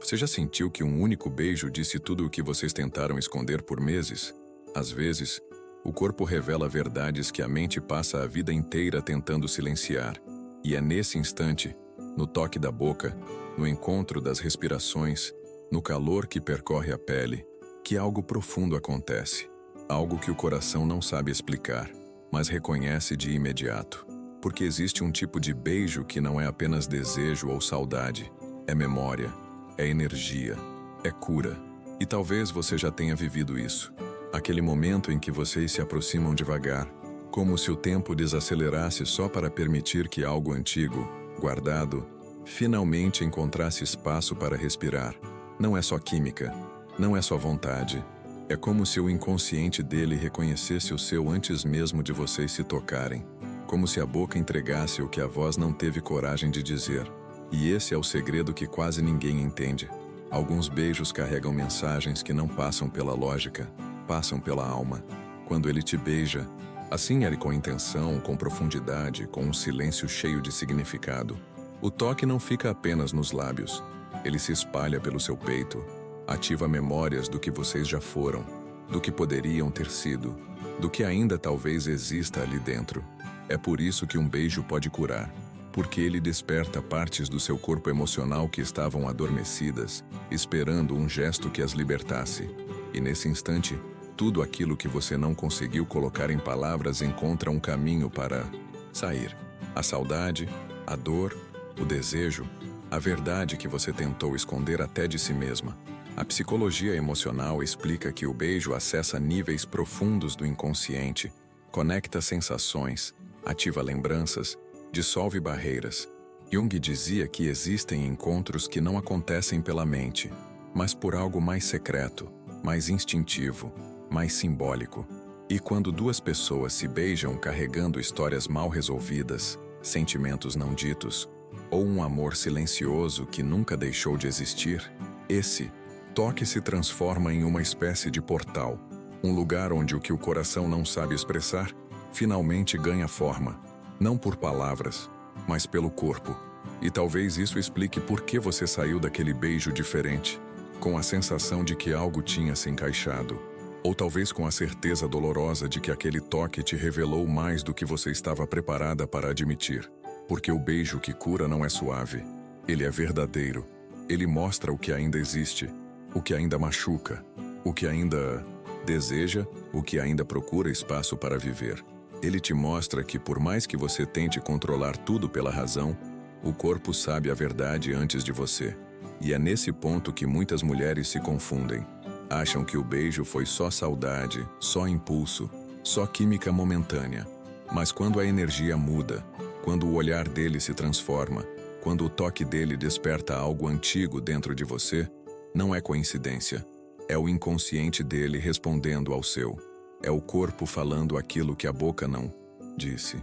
Você já sentiu que um único beijo disse tudo o que vocês tentaram esconder por meses? Às vezes, o corpo revela verdades que a mente passa a vida inteira tentando silenciar. E é nesse instante, no toque da boca, no encontro das respirações, no calor que percorre a pele, que algo profundo acontece. Algo que o coração não sabe explicar, mas reconhece de imediato. Porque existe um tipo de beijo que não é apenas desejo ou saudade, é memória, é energia, é cura. E talvez você já tenha vivido isso. Aquele momento em que vocês se aproximam devagar, como se o tempo desacelerasse só para permitir que algo antigo, guardado, finalmente encontrasse espaço para respirar. Não é só química, não é só vontade. É como se o inconsciente dele reconhecesse o seu antes mesmo de vocês se tocarem. Como se a boca entregasse o que a voz não teve coragem de dizer. E esse é o segredo que quase ninguém entende. Alguns beijos carregam mensagens que não passam pela lógica, passam pela alma. Quando ele te beija, assim é com intenção, com profundidade, com um silêncio cheio de significado. O toque não fica apenas nos lábios. Ele se espalha pelo seu peito, ativa memórias do que vocês já foram, do que poderiam ter sido, do que ainda talvez exista ali dentro. É por isso que um beijo pode curar, porque ele desperta partes do seu corpo emocional que estavam adormecidas, esperando um gesto que as libertasse. E nesse instante, tudo aquilo que você não conseguiu colocar em palavras encontra um caminho para sair. A saudade, a dor, o desejo, a verdade que você tentou esconder até de si mesma. A psicologia emocional explica que o beijo acessa níveis profundos do inconsciente, conecta sensações, ativa lembranças, dissolve barreiras. Jung dizia que existem encontros que não acontecem pela mente, mas por algo mais secreto, mais instintivo, mais simbólico. E quando duas pessoas se beijam carregando histórias mal resolvidas, sentimentos não ditos, ou um amor silencioso que nunca deixou de existir, esse toque se transforma em uma espécie de portal, um lugar onde o que o coração não sabe expressar finalmente ganha forma, não por palavras, mas pelo corpo. E talvez isso explique por que você saiu daquele beijo diferente, com a sensação de que algo tinha se encaixado, ou talvez com a certeza dolorosa de que aquele toque te revelou mais do que você estava preparada para admitir. Porque o beijo que cura não é suave, ele é verdadeiro. Ele mostra o que ainda existe, o que ainda machuca, o que ainda deseja, o que ainda procura espaço para viver. Ele te mostra que por mais que você tente controlar tudo pela razão, o corpo sabe a verdade antes de você. E é nesse ponto que muitas mulheres se confundem. Acham que o beijo foi só saudade, só impulso, só química momentânea. Mas quando a energia muda, quando o olhar dele se transforma, quando o toque dele desperta algo antigo dentro de você, não é coincidência. É o inconsciente dele respondendo ao seu. É o corpo falando aquilo que a boca não disse.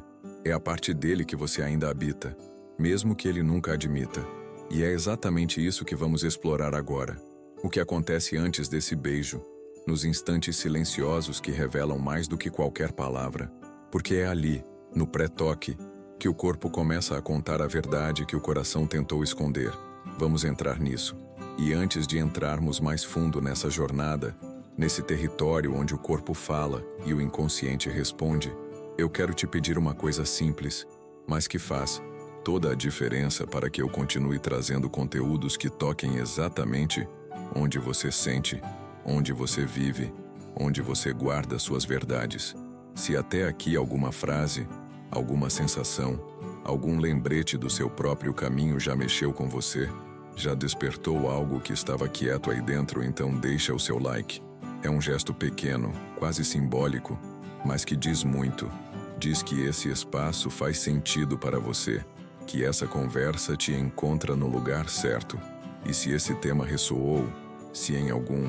É a parte dele que você ainda habita, mesmo que ele nunca admita. E é exatamente isso que vamos explorar agora. O que acontece antes desse beijo, nos instantes silenciosos que revelam mais do que qualquer palavra. Porque é ali, no pré-toque, que o corpo começa a contar a verdade que o coração tentou esconder. Vamos entrar nisso. E antes de entrarmos mais fundo nessa jornada, nesse território onde o corpo fala e o inconsciente responde, eu quero te pedir uma coisa simples, mas que faz toda a diferença para que eu continue trazendo conteúdos que toquem exatamente onde você sente, onde você vive, onde você guarda suas verdades. Se até aqui alguma frase, alguma sensação, algum lembrete do seu próprio caminho já mexeu com você, já despertou algo que estava quieto aí dentro, então deixa o seu like. É um gesto pequeno, quase simbólico, mas que diz muito. Diz que esse espaço faz sentido para você, que essa conversa te encontra no lugar certo. E se esse tema ressoou, se em algum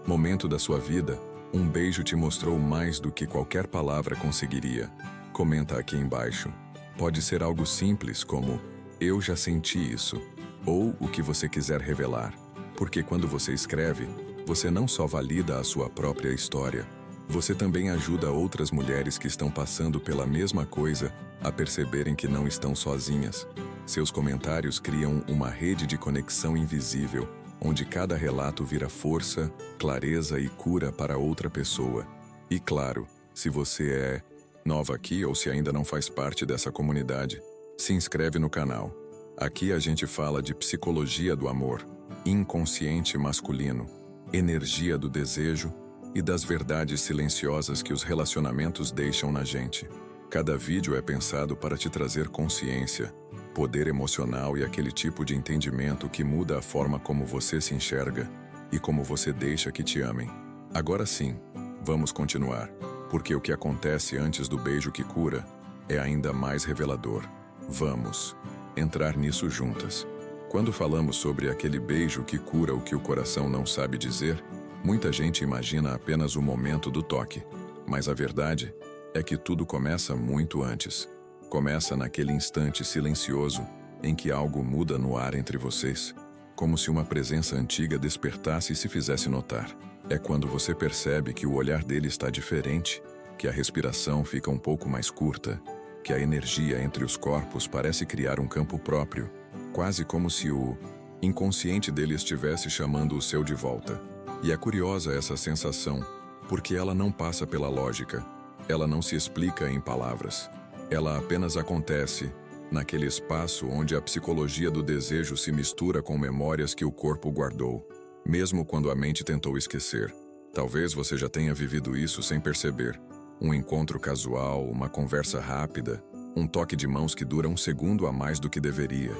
momento da sua vida, um beijo te mostrou mais do que qualquer palavra conseguiria, comenta aqui embaixo. Pode ser algo simples como, eu já senti isso, ou o que você quiser revelar. Porque quando você escreve, você não só valida a sua própria história, você também ajuda outras mulheres que estão passando pela mesma coisa a perceberem que não estão sozinhas. Seus comentários criam uma rede de conexão invisível, onde cada relato vira força, clareza e cura para outra pessoa. E claro, se você é nova aqui ou se ainda não faz parte dessa comunidade, se inscreve no canal. Aqui a gente fala de psicologia do amor, inconsciente masculino, energia do desejo e das verdades silenciosas que os relacionamentos deixam na gente. Cada vídeo é pensado para te trazer consciência, poder emocional e aquele tipo de entendimento que muda a forma como você se enxerga e como você deixa que te amem. Agora sim, vamos continuar, porque o que acontece antes do beijo que cura é ainda mais revelador. Vamos entrar nisso juntas. Quando falamos sobre aquele beijo que cura o que o coração não sabe dizer, muita gente imagina apenas o momento do toque, mas a verdade é que tudo começa muito antes. Começa naquele instante silencioso em que algo muda no ar entre vocês, como se uma presença antiga despertasse e se fizesse notar. É quando você percebe que o olhar dele está diferente, que a respiração fica um pouco mais curta, que a energia entre os corpos parece criar um campo próprio, quase como se o inconsciente dele estivesse chamando o seu de volta. E é curiosa essa sensação, porque ela não passa pela lógica, ela não se explica em palavras. Ela apenas acontece naquele espaço onde a psicologia do desejo se mistura com memórias que o corpo guardou, mesmo quando a mente tentou esquecer. Talvez você já tenha vivido isso sem perceber. Um encontro casual, uma conversa rápida, um toque de mãos que dura um segundo a mais do que deveria.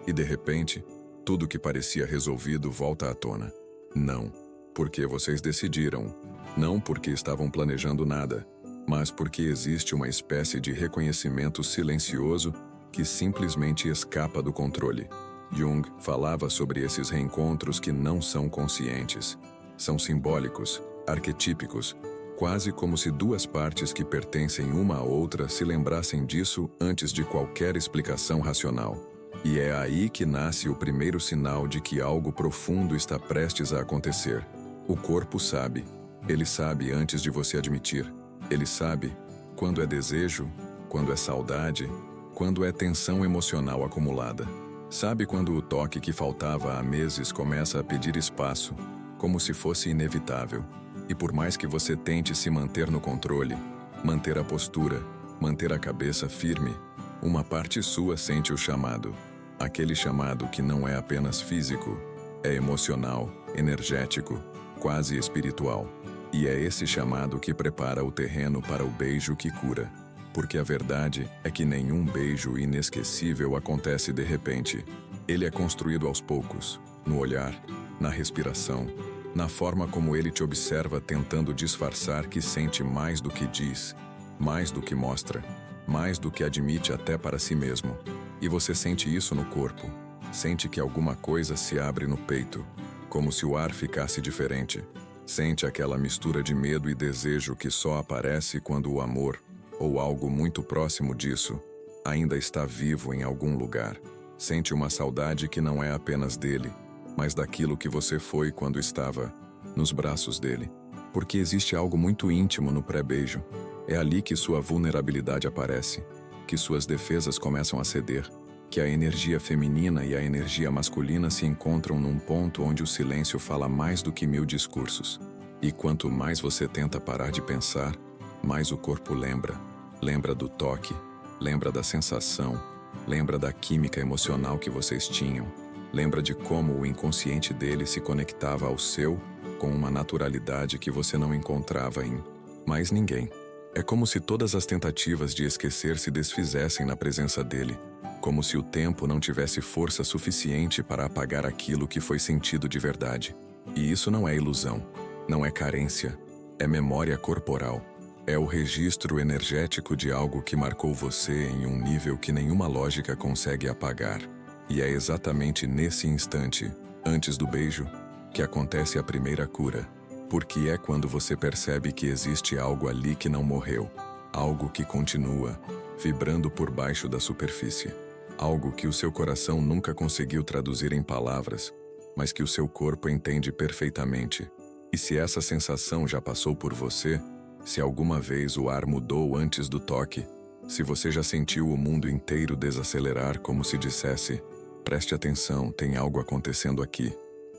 E de repente, tudo que parecia resolvido volta à tona. Não, porque vocês decidiram. Não porque estavam planejando nada, mas porque existe uma espécie de reconhecimento silencioso que simplesmente escapa do controle. Jung falava sobre esses reencontros que não são conscientes. São simbólicos, arquetípicos, quase como se duas partes que pertencem uma à outra se lembrassem disso antes de qualquer explicação racional. E é aí que nasce o primeiro sinal de que algo profundo está prestes a acontecer. O corpo sabe. Ele sabe antes de você admitir. Ele sabe quando é desejo, quando é saudade, quando é tensão emocional acumulada. Sabe quando o toque que faltava há meses começa a pedir espaço, como se fosse inevitável. E por mais que você tente se manter no controle, manter a postura, manter a cabeça firme, uma parte sua sente o chamado. Aquele chamado que não é apenas físico, é emocional, energético, quase espiritual. E é esse chamado que prepara o terreno para o beijo que cura. Porque a verdade é que nenhum beijo inesquecível acontece de repente. Ele é construído aos poucos, no olhar, na respiração, na forma como ele te observa tentando disfarçar que sente mais do que diz, mais do que mostra, mais do que admite até para si mesmo. E você sente isso no corpo, sente que alguma coisa se abre no peito, como se o ar ficasse diferente. Sente aquela mistura de medo e desejo que só aparece quando o amor, ou algo muito próximo disso, ainda está vivo em algum lugar. Sente uma saudade que não é apenas dele, mas daquilo que você foi quando estava nos braços dele. Porque existe algo muito íntimo no pré-beijo. É ali que sua vulnerabilidade aparece, que suas defesas começam a ceder, que a energia feminina e a energia masculina se encontram num ponto onde o silêncio fala mais do que 1000 discursos. E quanto mais você tenta parar de pensar, mais o corpo lembra. Lembra do toque, lembra da sensação, lembra da química emocional que vocês tinham. Lembra de como o inconsciente dele se conectava ao seu com uma naturalidade que você não encontrava em mais ninguém. É como se todas as tentativas de esquecer se desfizessem na presença dele, como se o tempo não tivesse força suficiente para apagar aquilo que foi sentido de verdade. E isso não é ilusão, não é carência, é memória corporal. É o registro energético de algo que marcou você em um nível que nenhuma lógica consegue apagar. E é exatamente nesse instante, antes do beijo, que acontece a primeira cura. Porque é quando você percebe que existe algo ali que não morreu, algo que continua, vibrando por baixo da superfície. Algo que o seu coração nunca conseguiu traduzir em palavras, mas que o seu corpo entende perfeitamente. E se essa sensação já passou por você, se alguma vez o ar mudou antes do toque, se você já sentiu o mundo inteiro desacelerar como se dissesse: preste atenção, tem algo acontecendo aqui.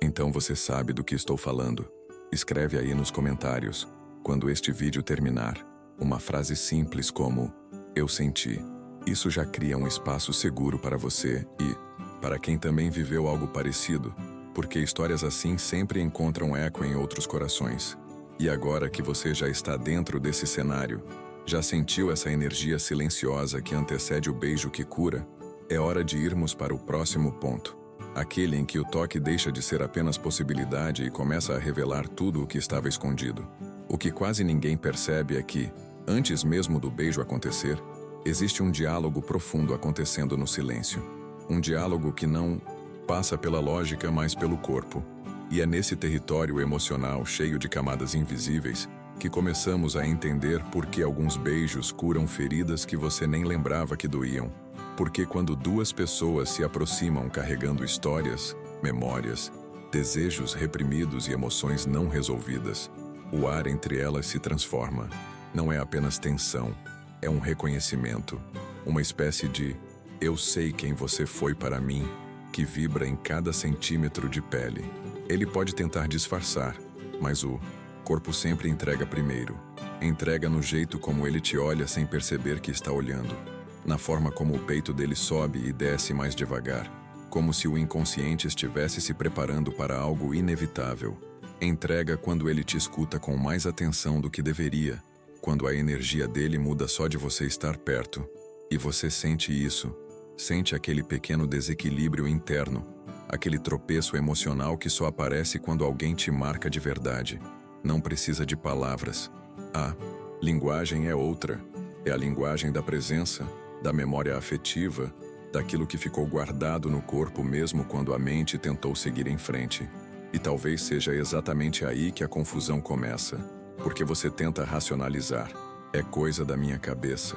Então você sabe do que estou falando. Escreve aí nos comentários, quando este vídeo terminar, uma frase simples como "Eu senti". Isso já cria um espaço seguro para você e para quem também viveu algo parecido, porque histórias assim sempre encontram eco em outros corações. E agora que você já está dentro desse cenário, já sentiu essa energia silenciosa que antecede o beijo que cura, é hora de irmos para o próximo ponto. Aquele em que o toque deixa de ser apenas possibilidade e começa a revelar tudo o que estava escondido. O que quase ninguém percebe é que, antes mesmo do beijo acontecer, existe um diálogo profundo acontecendo no silêncio. Um diálogo que não passa pela lógica, mas pelo corpo. E é nesse território emocional cheio de camadas invisíveis que começamos a entender por que alguns beijos curam feridas que você nem lembrava que doíam. Porque quando duas pessoas se aproximam carregando histórias, memórias, desejos reprimidos e emoções não resolvidas, o ar entre elas se transforma. Não é apenas tensão, é um reconhecimento, uma espécie de "eu sei quem você foi para mim", que vibra em cada centímetro de pele. Ele pode tentar disfarçar, mas o corpo sempre entrega primeiro. Entrega no jeito como ele te olha sem perceber que está olhando. Na forma como o peito dele sobe e desce mais devagar, como se o inconsciente estivesse se preparando para algo inevitável. Entrega quando ele te escuta com mais atenção do que deveria, quando a energia dele muda só de você estar perto. E você sente isso, sente aquele pequeno desequilíbrio interno, aquele tropeço emocional que só aparece quando alguém te marca de verdade. Não precisa de palavras. A linguagem é outra, é a linguagem da presença, da memória afetiva, daquilo que ficou guardado no corpo mesmo quando a mente tentou seguir em frente. E talvez seja exatamente aí que a confusão começa, porque você tenta racionalizar. É coisa da minha cabeça.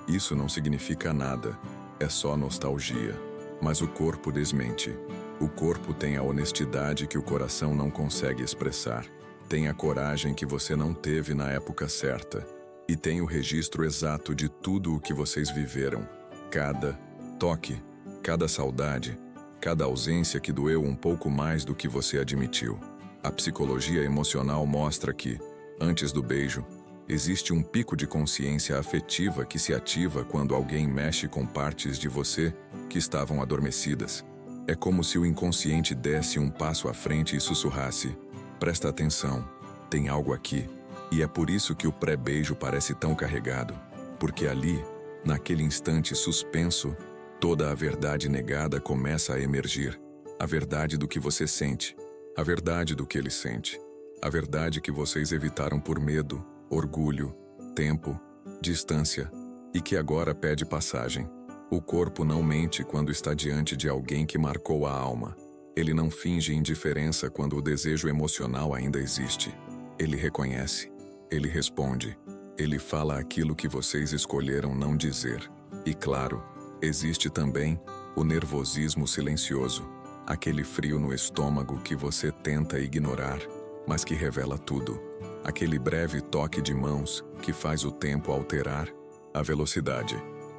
Isso não significa nada, é só nostalgia. Mas o corpo desmente. O corpo tem a honestidade que o coração não consegue expressar. Tem a coragem que você não teve na época certa. E tem o registro exato de tudo o que vocês viveram. Cada toque, cada saudade, cada ausência que doeu um pouco mais do que você admitiu. A psicologia emocional mostra que, antes do beijo, existe um pico de consciência afetiva que se ativa quando alguém mexe com partes de você que estavam adormecidas. É como se o inconsciente desse um passo à frente e sussurrasse: "Presta atenção, tem algo aqui." E é por isso que o pré-beijo parece tão carregado, porque ali, naquele instante suspenso, toda a verdade negada começa a emergir. A verdade do que você sente, a verdade do que ele sente, a verdade que vocês evitaram por medo, orgulho, tempo, distância, e que agora pede passagem. O corpo não mente quando está diante de alguém que marcou a alma. Ele não finge indiferença quando o desejo emocional ainda existe. Ele reconhece. Ele responde. Ele fala aquilo que vocês escolheram não dizer. E claro, existe também o nervosismo silencioso, aquele frio no estômago que você tenta ignorar, mas que revela tudo. Aquele breve toque de mãos que faz o tempo alterar a velocidade.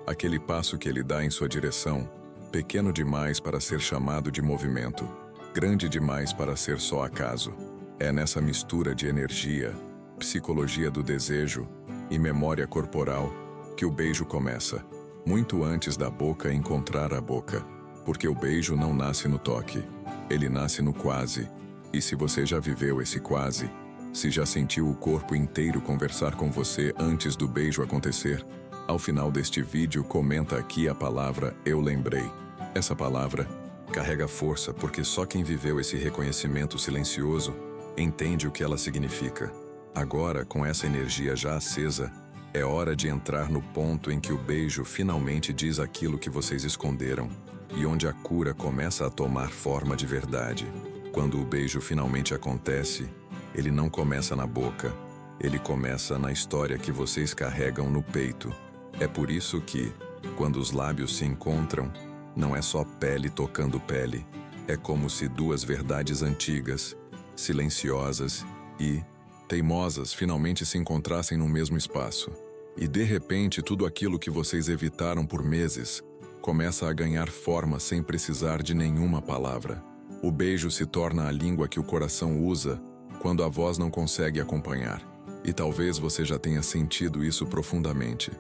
Aquele passo que ele dá em sua direção, pequeno demais para ser chamado de movimento, grande demais para ser só acaso. É nessa mistura de energia, psicologia do desejo e memória corporal que o beijo começa, muito antes da boca encontrar a boca, porque o beijo não nasce no toque, ele nasce no quase. E se você já viveu esse quase, se já sentiu o corpo inteiro conversar com você antes do beijo acontecer, ao final deste vídeo comenta aqui a palavra "eu lembrei". Essa palavra carrega força porque só quem viveu esse reconhecimento silencioso entende o que ela significa. Agora, com essa energia já acesa, é hora de entrar no ponto em que o beijo finalmente diz aquilo que vocês esconderam e onde a cura começa a tomar forma de verdade. Quando o beijo finalmente acontece, ele não começa na boca, ele começa na história que vocês carregam no peito. É por isso que, quando os lábios se encontram, não é só pele tocando pele, é como se duas verdades antigas, silenciosas e teimosas finalmente se encontrassem no mesmo espaço. E de repente tudo aquilo que vocês evitaram por meses começa a ganhar forma sem precisar de nenhuma palavra. O beijo se torna a língua que o coração usa quando a voz não consegue acompanhar. E talvez você já tenha sentido isso profundamente.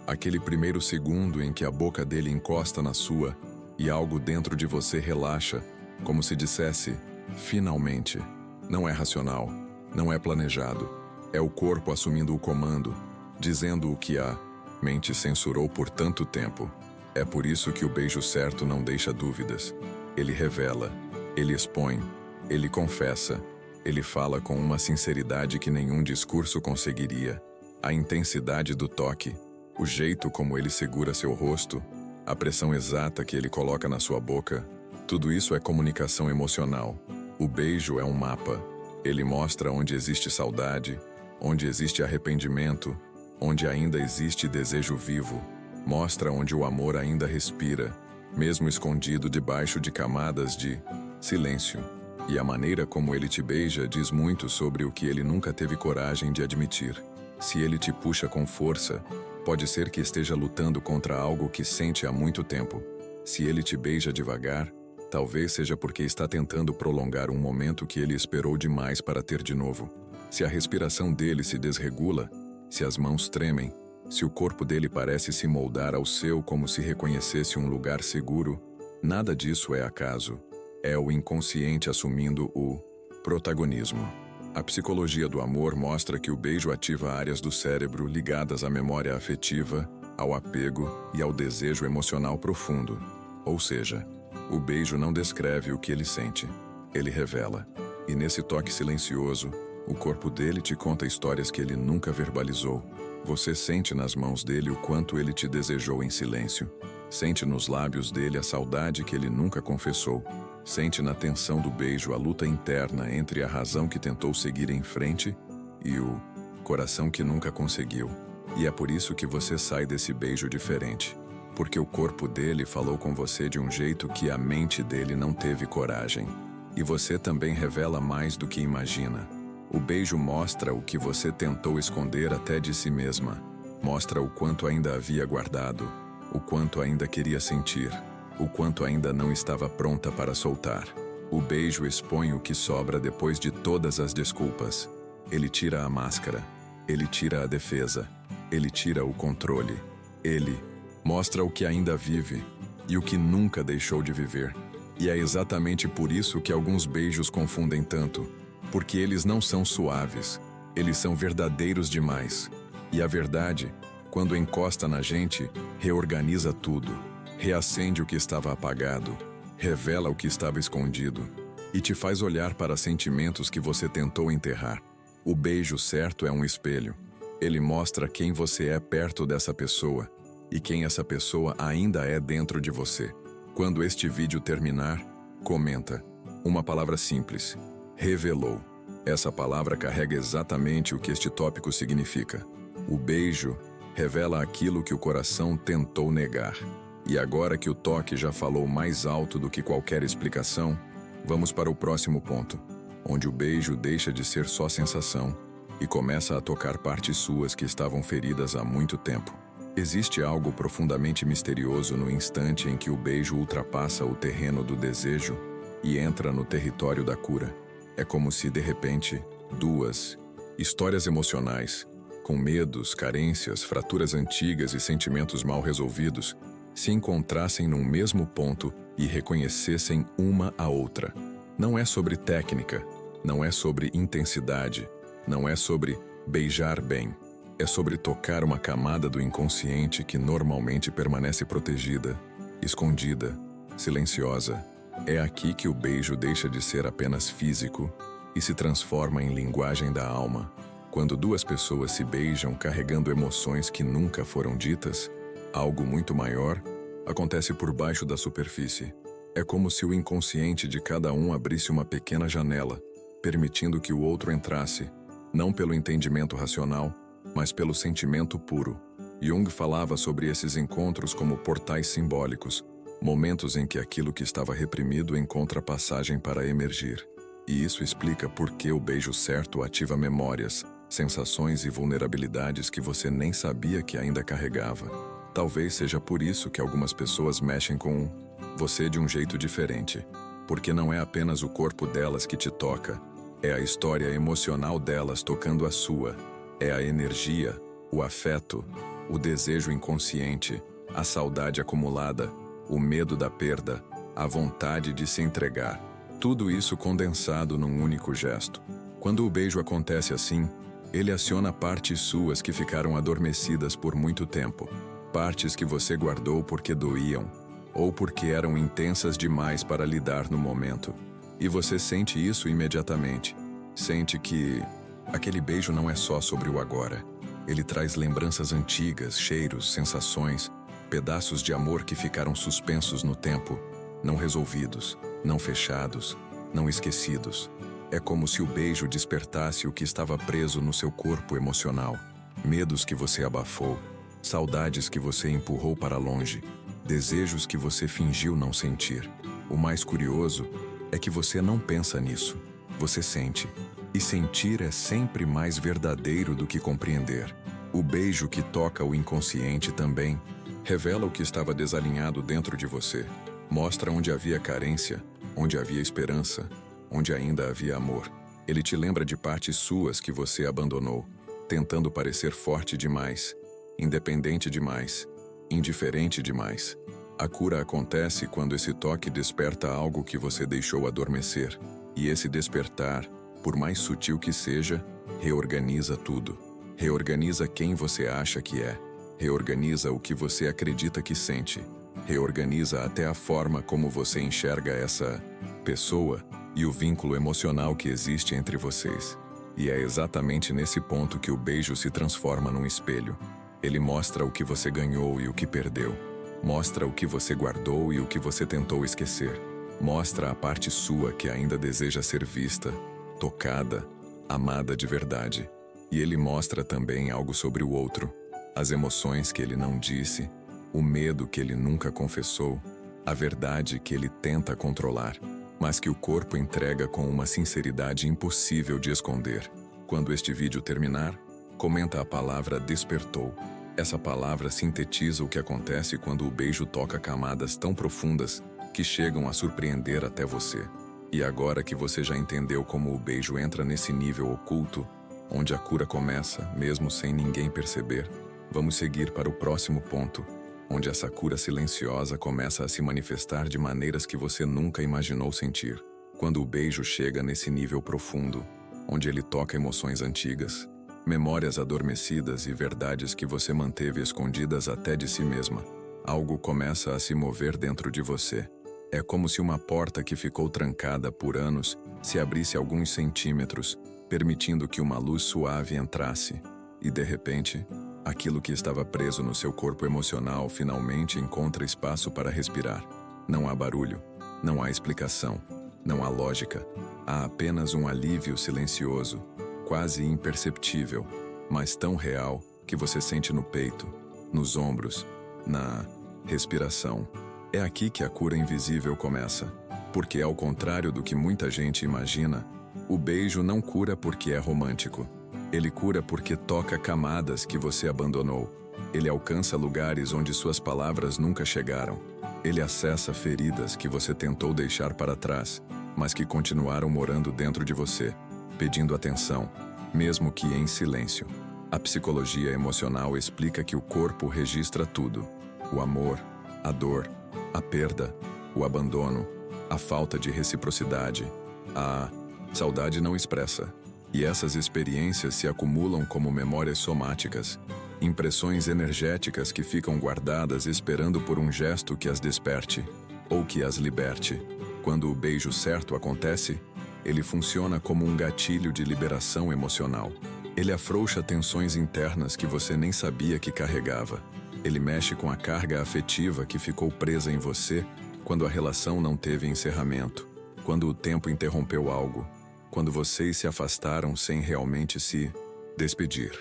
Aquele primeiro segundo em que a boca dele encosta na sua e algo dentro de você relaxa, como se dissesse, finalmente. Não é racional, não é planejado. É o corpo assumindo o comando, dizendo o que a mente censurou por tanto tempo. É por isso que o beijo certo não deixa dúvidas. Ele revela, ele expõe, ele confessa, ele fala com uma sinceridade que nenhum discurso conseguiria. A intensidade do toque, o jeito como ele segura seu rosto, a pressão exata que ele coloca na sua boca, tudo isso é comunicação emocional. O beijo é um mapa. Ele mostra onde existe saudade, onde existe arrependimento, onde ainda existe desejo vivo. Mostra onde o amor ainda respira, mesmo escondido debaixo de camadas de silêncio. E a maneira como ele te beija diz muito sobre o que ele nunca teve coragem de admitir. Se ele te puxa com força, pode ser que esteja lutando contra algo que sente há muito tempo. Se ele te beija devagar, talvez seja porque está tentando prolongar um momento que ele esperou demais para ter de novo. Se a respiração dele se desregula, se as mãos tremem, se o corpo dele parece se moldar ao seu como se reconhecesse um lugar seguro, nada disso é acaso. É o inconsciente assumindo o protagonismo. A psicologia do amor mostra que o beijo ativa áreas do cérebro ligadas à memória afetiva, ao apego e ao desejo emocional profundo. Ou seja, o beijo não descreve o que ele sente, ele revela. E nesse toque silencioso, o corpo dele te conta histórias que ele nunca verbalizou. Você sente nas mãos dele o quanto ele te desejou em silêncio. Sente nos lábios dele a saudade que ele nunca confessou. Sente na tensão do beijo a luta interna entre a razão que tentou seguir em frente e o coração que nunca conseguiu. E é por isso que você sai desse beijo diferente. Porque o corpo dele falou com você de um jeito que a mente dele não teve coragem. E você também revela mais do que imagina. O beijo mostra o que você tentou esconder até de si mesma. Mostra o quanto ainda havia guardado, o quanto ainda queria sentir, o quanto ainda não estava pronta para soltar. O beijo expõe o que sobra depois de todas as desculpas. Ele tira a máscara, ele tira a defesa, ele tira o controle. Ele mostra o que ainda vive e o que nunca deixou de viver. E é exatamente por isso que alguns beijos confundem tanto. Porque eles não são suaves, eles são verdadeiros demais. E a verdade, quando encosta na gente, reorganiza tudo, reacende o que estava apagado, revela o que estava escondido e te faz olhar para sentimentos que você tentou enterrar. O beijo certo é um espelho. Ele mostra quem você é perto dessa pessoa e quem essa pessoa ainda é dentro de você. Quando este vídeo terminar, comenta uma palavra simples: revelou. Essa palavra carrega exatamente o que este tópico significa. O beijo revela aquilo que o coração tentou negar. E agora que o toque já falou mais alto do que qualquer explicação, vamos para o próximo ponto, onde o beijo deixa de ser só sensação e começa a tocar partes suas que estavam feridas há muito tempo. Existe algo profundamente misterioso no instante em que o beijo ultrapassa o terreno do desejo e entra no território da cura. É como se, de repente, duas histórias emocionais, com medos, carências, fraturas antigas e sentimentos mal resolvidos, se encontrassem num mesmo ponto e reconhecessem uma a outra. Não é sobre técnica, não é sobre intensidade, não é sobre beijar bem. É sobre tocar uma camada do inconsciente que normalmente permanece protegida, escondida, silenciosa. É aqui que o beijo deixa de ser apenas físico e se transforma em linguagem da alma. Quando duas pessoas se beijam carregando emoções que nunca foram ditas, algo muito maior acontece por baixo da superfície. É como se o inconsciente de cada um abrisse uma pequena janela, permitindo que o outro entrasse, não pelo entendimento racional, mas pelo sentimento puro. Jung falava sobre esses encontros como portais simbólicos, momentos em que aquilo que estava reprimido encontra passagem para emergir. E isso explica por que o beijo certo ativa memórias, sensações e vulnerabilidades que você nem sabia que ainda carregava. Talvez seja por isso que algumas pessoas mexem com você de um jeito diferente. porque não é apenas o corpo delas que te toca, é a história emocional delas tocando a sua, é a energia, o afeto, o desejo inconsciente, a saudade acumulada, o medo da perda, a vontade de se entregar. Tudo isso condensado num único gesto. Quando o beijo acontece assim, ele aciona partes suas que ficaram adormecidas por muito tempo, partes que você guardou porque doíam, ou porque eram intensas demais para lidar no momento. E você sente isso imediatamente. Sente que aquele beijo não é só sobre o agora. Ele traz lembranças antigas, cheiros, sensações, pedaços de amor que ficaram suspensos no tempo, não resolvidos, não fechados, não esquecidos. É como se o beijo despertasse o que estava preso no seu corpo emocional. Medos que você abafou, saudades que você empurrou para longe, desejos que você fingiu não sentir. O mais curioso é que você não pensa nisso. Você sente. E sentir é sempre mais verdadeiro do que compreender. O beijo que toca o inconsciente também revela o que estava desalinhado dentro de você. Mostra onde havia carência, onde havia esperança, onde ainda havia amor. Ele te lembra de partes suas que você abandonou, tentando parecer forte demais, independente demais, indiferente demais. A cura acontece quando esse toque desperta algo que você deixou adormecer. E esse despertar, por mais sutil que seja, reorganiza tudo. Reorganiza quem você acha que é. Reorganiza o que você acredita que sente. Reorganiza até a forma como você enxerga essa pessoa e o vínculo emocional que existe entre vocês. E é exatamente nesse ponto que o beijo se transforma num espelho. Ele mostra o que você ganhou e o que perdeu. Mostra o que você guardou e o que você tentou esquecer. Mostra a parte sua que ainda deseja ser vista, tocada, amada de verdade. E ele mostra também algo sobre o outro. As emoções que ele não disse, o medo que ele nunca confessou, a verdade que ele tenta controlar, mas que o corpo entrega com uma sinceridade impossível de esconder. Quando este vídeo terminar, comenta a palavra despertou. Essa palavra sintetiza o que acontece quando o beijo toca camadas tão profundas que chegam a surpreender até você. E agora que você já entendeu como o beijo entra nesse nível oculto, onde a cura começa, mesmo sem ninguém perceber, vamos seguir para o próximo ponto, onde essa cura silenciosa começa a se manifestar de maneiras que você nunca imaginou sentir. Quando o beijo chega nesse nível profundo, onde ele toca emoções antigas, memórias adormecidas e verdades que você manteve escondidas até de si mesma, algo começa a se mover dentro de você. É como se uma porta que ficou trancada por anos se abrisse alguns centímetros, permitindo que uma luz suave entrasse. E de repente, aquilo que estava preso no seu corpo emocional finalmente encontra espaço para respirar. Não há barulho, não há explicação, não há lógica. Há apenas um alívio silencioso, quase imperceptível, mas tão real que você sente no peito, nos ombros, na respiração. É aqui que a cura invisível começa, porque ao contrário do que muita gente imagina, o beijo não cura porque é romântico. Ele cura porque toca camadas que você abandonou. Ele alcança lugares onde suas palavras nunca chegaram. Ele acessa feridas que você tentou deixar para trás, mas que continuaram morando dentro de você, pedindo atenção, mesmo que em silêncio. A psicologia emocional explica que o corpo registra tudo: o amor, a dor, a perda, o abandono, a falta de reciprocidade, a saudade não expressa. E essas experiências se acumulam como memórias somáticas, impressões energéticas que ficam guardadas esperando por um gesto que as desperte, ou que as liberte. Quando o beijo certo acontece, ele funciona como um gatilho de liberação emocional. Ele afrouxa tensões internas que você nem sabia que carregava. Ele mexe com a carga afetiva que ficou presa em você quando a relação não teve encerramento, quando o tempo interrompeu algo, quando vocês se afastaram sem realmente se despedir.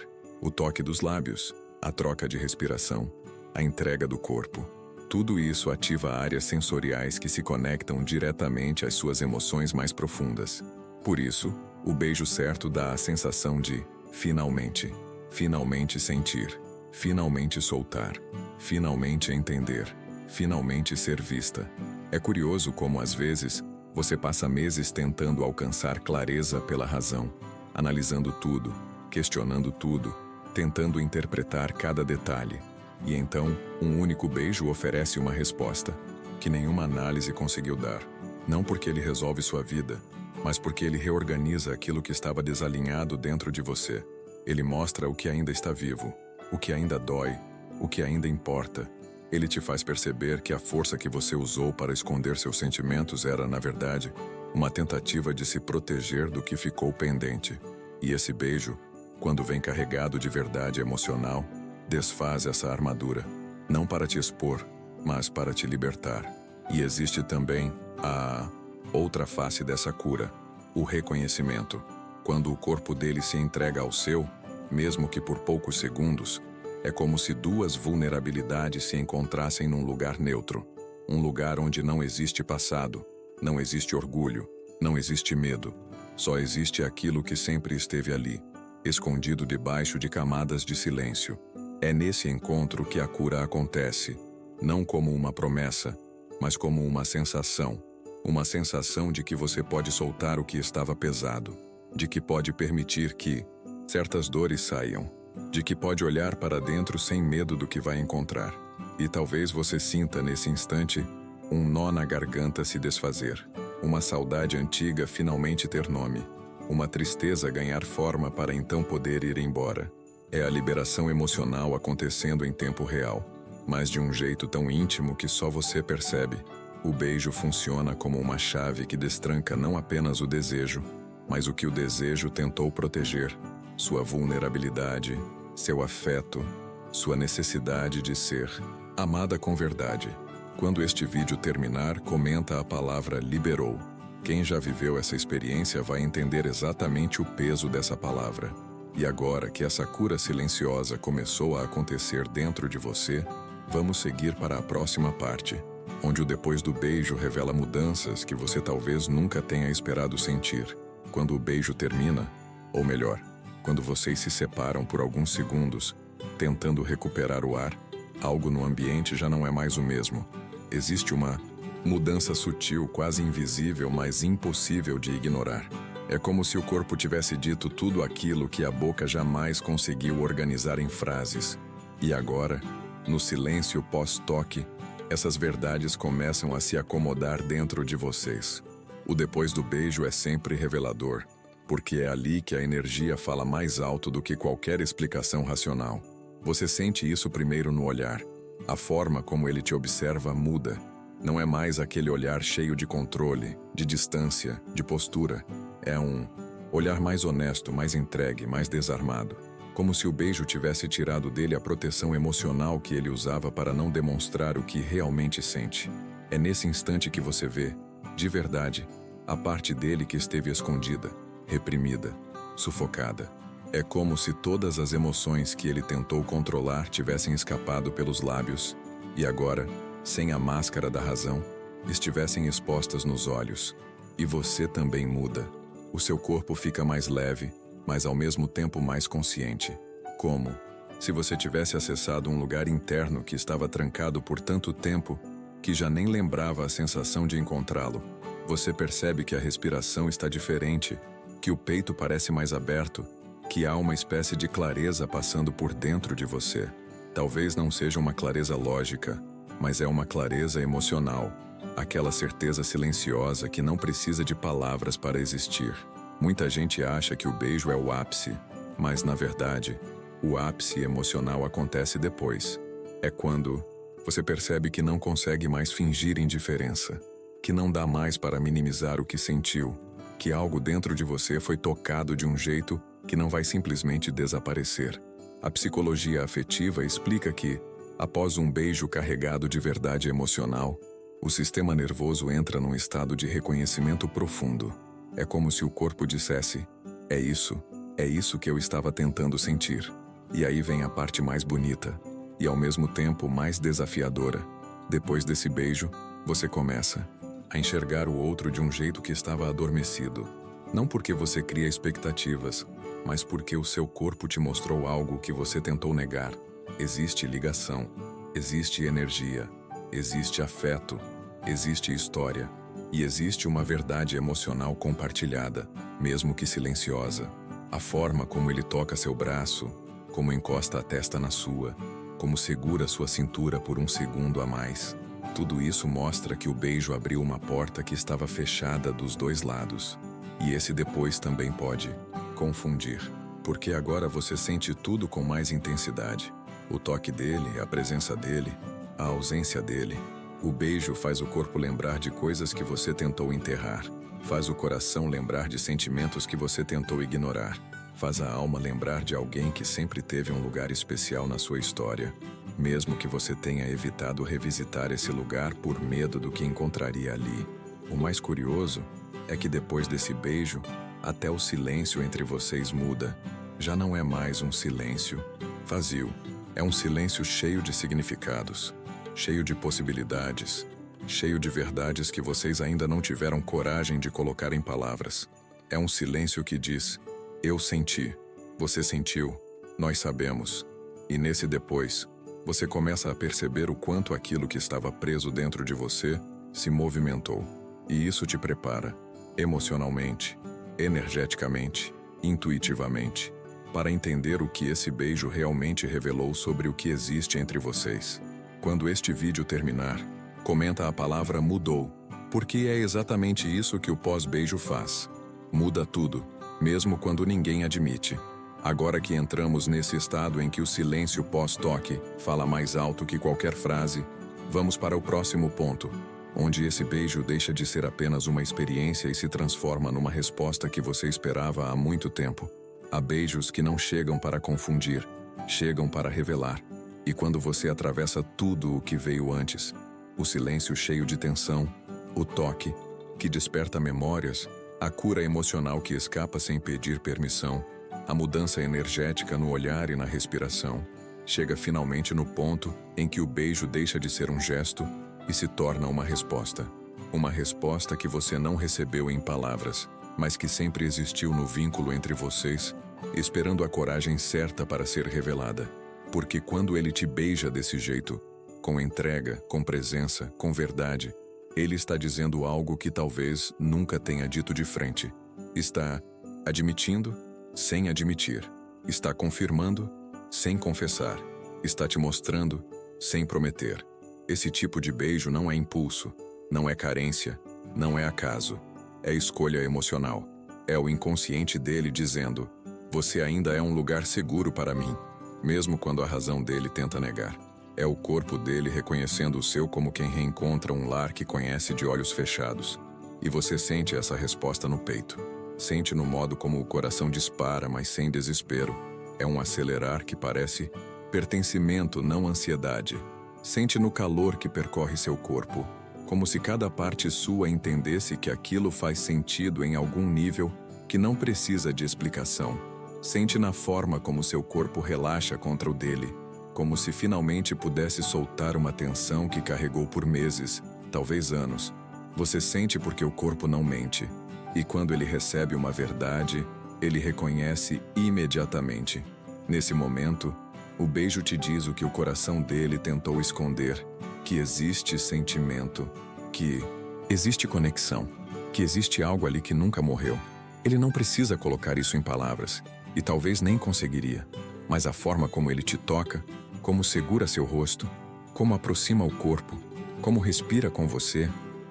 O toque dos lábios, a troca de respiração, a entrega do corpo. Tudo isso ativa áreas sensoriais que se conectam diretamente às suas emoções mais profundas. Por isso, o beijo certo dá a sensação de finalmente, finalmente sentir, finalmente soltar, finalmente entender, finalmente ser vista. É curioso como às vezes, Você passa meses tentando alcançar clareza pela razão, analisando tudo, questionando tudo, tentando interpretar cada detalhe. E então, um único beijo oferece uma resposta que nenhuma análise conseguiu dar. Não porque ele resolve sua vida, mas porque ele reorganiza aquilo que estava desalinhado dentro de você. Ele mostra o que ainda está vivo, o que ainda dói, o que ainda importa. Ele te faz perceber que a força que você usou para esconder seus sentimentos era, na verdade, uma tentativa de se proteger do que ficou pendente. E esse beijo, quando vem carregado de verdade emocional, desfaz essa armadura, não para te expor, mas para te libertar. E existe também a outra face dessa cura, o reconhecimento. Quando o corpo dele se entrega ao seu, mesmo que por poucos segundos, é como se duas vulnerabilidades se encontrassem num lugar neutro. Um lugar onde não existe passado, não existe orgulho, não existe medo. Só existe aquilo que sempre esteve ali, escondido debaixo de camadas de silêncio. É nesse encontro que a cura acontece, não como uma promessa, mas como uma sensação. Uma sensação de que você pode soltar o que estava pesado, de que pode permitir que certas dores saiam, de que pode olhar para dentro sem medo do que vai encontrar. E talvez você sinta nesse instante um nó na garganta se desfazer, uma saudade antiga finalmente ter nome, uma tristeza ganhar forma para então poder ir embora. É a liberação emocional acontecendo em tempo real, mas de um jeito tão íntimo que só você percebe. O beijo funciona como uma chave que destranca não apenas o desejo, mas o que o desejo tentou proteger: sua vulnerabilidade, seu afeto, sua necessidade de ser amada com verdade. Quando este vídeo terminar, comenta a palavra liberou. Quem já viveu essa experiência vai entender exatamente o peso dessa palavra. E agora que essa cura silenciosa começou a acontecer dentro de você, vamos seguir para a próxima parte, onde o depois do beijo revela mudanças que você talvez nunca tenha esperado sentir. Quando o beijo termina, ou melhor, quando vocês se separam por alguns segundos, tentando recuperar o ar, algo no ambiente já não é mais o mesmo. Existe uma mudança sutil, quase invisível, mas impossível de ignorar. É como se o corpo tivesse dito tudo aquilo que a boca jamais conseguiu organizar em frases. E agora, no silêncio pós-toque, essas verdades começam a se acomodar dentro de vocês. O depois do beijo é sempre revelador, porque é ali que a energia fala mais alto do que qualquer explicação racional. Você sente isso primeiro no olhar. A forma como ele te observa muda. Não é mais aquele olhar cheio de controle, de distância, de postura. É um olhar mais honesto, mais entregue, mais desarmado. Como se o beijo tivesse tirado dele a proteção emocional que ele usava para não demonstrar o que realmente sente. É nesse instante que você vê, de verdade, a parte dele que esteve escondida, reprimida, sufocada. É como se todas as emoções que ele tentou controlar tivessem escapado pelos lábios e agora, sem a máscara da razão, estivessem expostas nos olhos. E você também muda. O seu corpo fica mais leve, mas ao mesmo tempo mais consciente. Como se você tivesse acessado um lugar interno que estava trancado por tanto tempo que já nem lembrava a sensação de encontrá-lo. Você percebe que a respiração está diferente, que o peito parece mais aberto, que há uma espécie de clareza passando por dentro de você. Talvez não seja uma clareza lógica, mas é uma clareza emocional. Aquela certeza silenciosa que não precisa de palavras para existir. Muita gente acha que o beijo é o ápice, mas na verdade, o ápice emocional acontece depois. É quando você percebe que não consegue mais fingir indiferença, que não dá mais para minimizar o que sentiu, que algo dentro de você foi tocado de um jeito que não vai simplesmente desaparecer. A psicologia afetiva explica que, após um beijo carregado de verdade emocional, o sistema nervoso entra num estado de reconhecimento profundo. É como se o corpo dissesse: é isso que eu estava tentando sentir. E aí vem a parte mais bonita, e ao mesmo tempo mais desafiadora. Depois desse beijo, você começa a enxergar o outro de um jeito que estava adormecido. Não porque você cria expectativas, mas porque o seu corpo te mostrou algo que você tentou negar. Existe ligação, existe energia, existe afeto, existe história. E existe uma verdade emocional compartilhada, mesmo que silenciosa. A forma como ele toca seu braço, como encosta a testa na sua, como segura sua cintura por um segundo a mais. Tudo isso mostra que o beijo abriu uma porta que estava fechada dos dois lados. E esse depois também pode confundir, porque agora você sente tudo com mais intensidade. O toque dele, a presença dele, a ausência dele. O beijo faz o corpo lembrar de coisas que você tentou enterrar. Faz o coração lembrar de sentimentos que você tentou ignorar. Faz a alma lembrar de alguém que sempre teve um lugar especial na sua história, mesmo que você tenha evitado revisitar esse lugar por medo do que encontraria ali. O mais curioso é que depois desse beijo, até o silêncio entre vocês muda. Já não é mais um silêncio vazio. É um silêncio cheio de significados, cheio de possibilidades, cheio de verdades que vocês ainda não tiveram coragem de colocar em palavras. É um silêncio que diz: eu senti, você sentiu, nós sabemos. E nesse depois, você começa a perceber o quanto aquilo que estava preso dentro de você se movimentou. E isso te prepara, emocionalmente, energeticamente, intuitivamente, para entender o que esse beijo realmente revelou sobre o que existe entre vocês. Quando este vídeo terminar, comenta a palavra mudou, porque é exatamente isso que o pós-beijo faz. Muda tudo, mesmo quando ninguém admite. Agora que entramos nesse estado em que o silêncio pós-toque fala mais alto que qualquer frase, vamos para o próximo ponto, onde esse beijo deixa de ser apenas uma experiência e se transforma numa resposta que você esperava há muito tempo. Há beijos que não chegam para confundir, chegam para revelar. E quando você atravessa tudo o que veio antes, o silêncio cheio de tensão, o toque, que desperta memórias, a cura emocional que escapa sem pedir permissão, a mudança energética no olhar e na respiração, chega finalmente no ponto em que o beijo deixa de ser um gesto e se torna uma resposta. Uma resposta que você não recebeu em palavras, mas que sempre existiu no vínculo entre vocês, esperando a coragem certa para ser revelada. Porque quando ele te beija desse jeito, com entrega, com presença, com verdade, ele está dizendo algo que talvez nunca tenha dito de frente. Está admitindo, sem admitir. Está confirmando, sem confessar. Está te mostrando, sem prometer. Esse tipo de beijo não é impulso, não é carência, não é acaso. É escolha emocional. É o inconsciente dele dizendo: você ainda é um lugar seguro para mim, mesmo quando a razão dele tenta negar. É o corpo dele reconhecendo o seu como quem reencontra um lar que conhece de olhos fechados. E você sente essa resposta no peito. Sente no modo como o coração dispara, mas sem desespero. É um acelerar que parece pertencimento, não ansiedade. Sente no calor que percorre seu corpo, como se cada parte sua entendesse que aquilo faz sentido em algum nível que não precisa de explicação. Sente na forma como seu corpo relaxa contra o dele, como se finalmente pudesse soltar uma tensão que carregou por meses, talvez anos. Você sente porque o corpo não mente. E quando ele recebe uma verdade, ele reconhece imediatamente. Nesse momento, o beijo te diz o que o coração dele tentou esconder, que existe sentimento, que existe conexão, que existe algo ali que nunca morreu. Ele não precisa colocar isso em palavras, e talvez nem conseguiria, mas a forma como ele te toca, como segura seu rosto, como aproxima o corpo, como respira com você,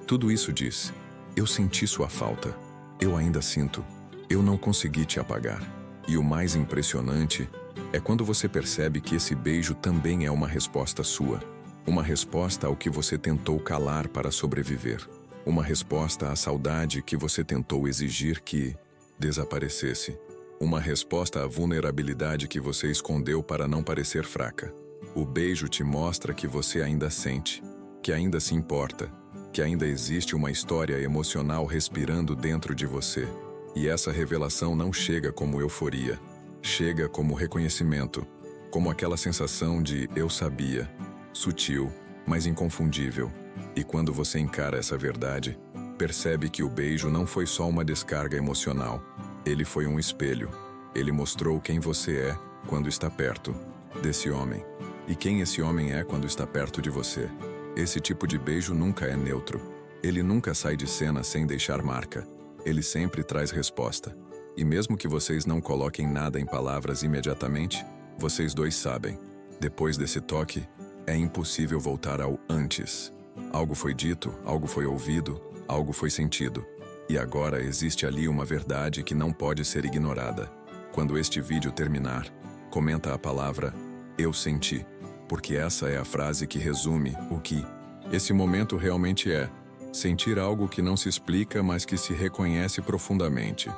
tudo isso diz: eu senti sua falta, eu ainda sinto, eu não consegui te apagar. E o mais impressionante é quando você percebe que esse beijo também é uma resposta sua. Uma resposta ao que você tentou calar para sobreviver. Uma resposta à saudade que você tentou exigir que desaparecesse. Uma resposta à vulnerabilidade que você escondeu para não parecer fraca. O beijo te mostra que você ainda sente, que ainda se importa, que ainda existe uma história emocional respirando dentro de você. E essa revelação não chega como euforia. Chega como reconhecimento, como aquela sensação de eu sabia, sutil, mas inconfundível. E quando você encara essa verdade, percebe que o beijo não foi só uma descarga emocional. Ele foi um espelho. Ele mostrou quem você é quando está perto desse homem. E quem esse homem é quando está perto de você. Esse tipo de beijo nunca é neutro. Ele nunca sai de cena sem deixar marca. Ele sempre traz resposta. E mesmo que vocês não coloquem nada em palavras imediatamente, vocês dois sabem. Depois desse toque, é impossível voltar ao antes. Algo foi dito, algo foi ouvido, algo foi sentido. E agora existe ali uma verdade que não pode ser ignorada. Quando este vídeo terminar, comenta a palavra "eu senti", porque essa é a frase que resume o que esse momento realmente é. Sentir algo que não se explica, mas que se reconhece profundamente.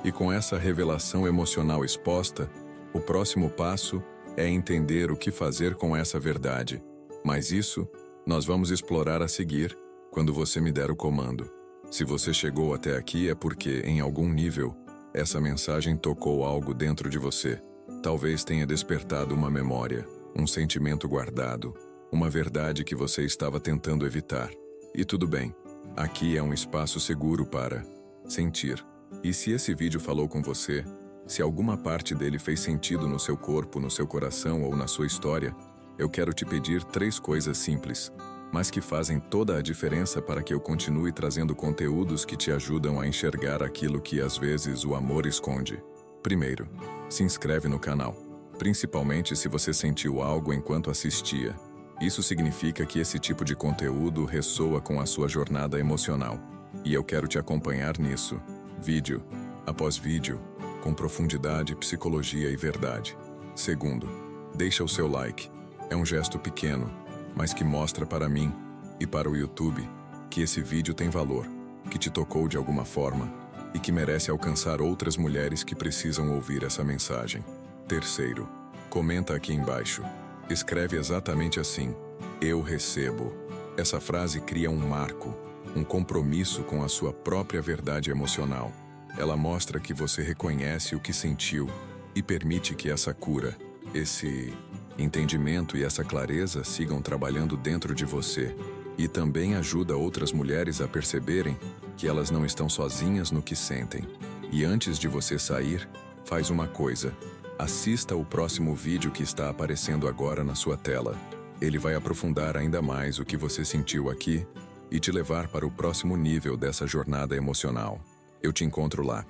E com essa revelação emocional exposta, o próximo passo é entender o que fazer com essa verdade. Mas isso, nós vamos explorar a seguir, quando você me der o comando. Se você chegou até aqui é porque, em algum nível, essa mensagem tocou algo dentro de você. Talvez tenha despertado uma memória, um sentimento guardado, uma verdade que você estava tentando evitar. E tudo bem. Aqui é um espaço seguro para sentir. E se esse vídeo falou com você, se alguma parte dele fez sentido no seu corpo, no seu coração ou na sua história, eu quero te pedir 3 coisas simples, mas que fazem toda a diferença para que eu continue trazendo conteúdos que te ajudam a enxergar aquilo que às vezes o amor esconde. Primeiro, se inscreve no canal, principalmente se você sentiu algo enquanto assistia. Isso significa que esse tipo de conteúdo ressoa com a sua jornada emocional. E eu quero te acompanhar nisso, vídeo após vídeo, com profundidade, psicologia e verdade. Segundo, deixa o seu like. É um gesto pequeno, mas que mostra para mim e para o YouTube que esse vídeo tem valor, que te tocou de alguma forma e que merece alcançar outras mulheres que precisam ouvir essa mensagem. Terceiro, comenta aqui embaixo. Escreve exatamente assim: "Eu recebo". Essa frase cria um marco, um compromisso com a sua própria verdade emocional. Ela mostra que você reconhece o que sentiu e permite que essa cura, esse entendimento e essa clareza sigam trabalhando dentro de você. E também ajuda outras mulheres a perceberem que elas não estão sozinhas no que sentem. E antes de você sair, faz uma coisa. Assista o próximo vídeo que está aparecendo agora na sua tela. Ele vai aprofundar ainda mais o que você sentiu aqui e te levar para o próximo nível dessa jornada emocional. Eu te encontro lá.